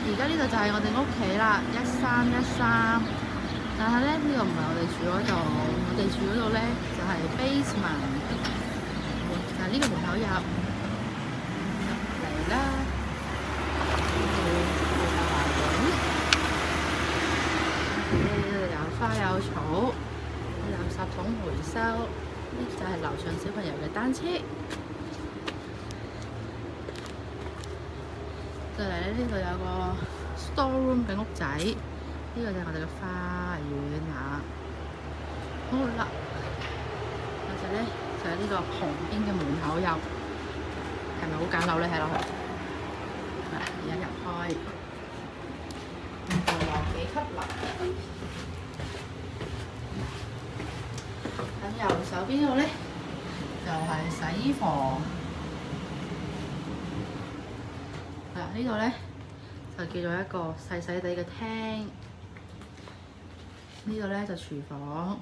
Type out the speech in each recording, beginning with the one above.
而家呢度就係我哋屋企啦，1313。但係咧呢個唔係我哋住嗰度，我哋住嗰度咧就係 basement，就係呢個門口入嚟啦。呢度有花有草，垃圾桶回收，呢就係樓上小朋友嘅單車。再嚟咧，呢度有個 store room 嘅屋仔，呢個就係我哋嘅花園啊。好啦，我哋咧就喺呢個旁邊嘅門口入，係咪好簡陋咧？睇落去，而家入開，就有幾級樓。咁右手邊度咧就係洗衣房。呢度咧就叫做一個細細地嘅廳，呢度咧就廚房，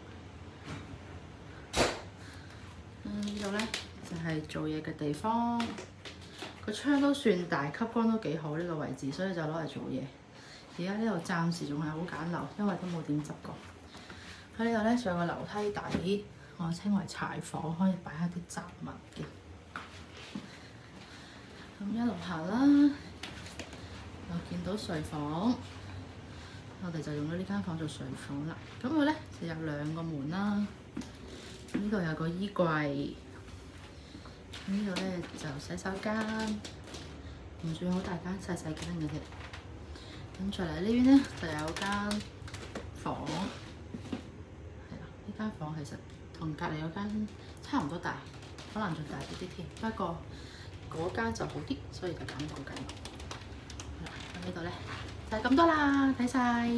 呢度咧就係做嘢嘅地方。個窗都算大，吸光都幾好呢個位置，所以就攞嚟做嘢。而家呢度暫時仲係好簡陋，因為都冇點執過。喺呢度咧仲有個樓梯底，我稱為柴房，可以擺一啲雜物嘅。咁一路行啦。我見到睡房，我哋就用咗呢間房做睡房啦。咁佢咧就有兩個門啦。呢度有個衣櫃，呢度咧就洗手間，唔算好大間，細細間嘅啫。咁再嚟呢邊咧就有間房，係啦，呢間房其實同隔離嗰間差唔多大，可能仲大啲啲添。不過嗰間就好啲，所以就揀嗰間。呢度咧就係咁多啦，睇晒。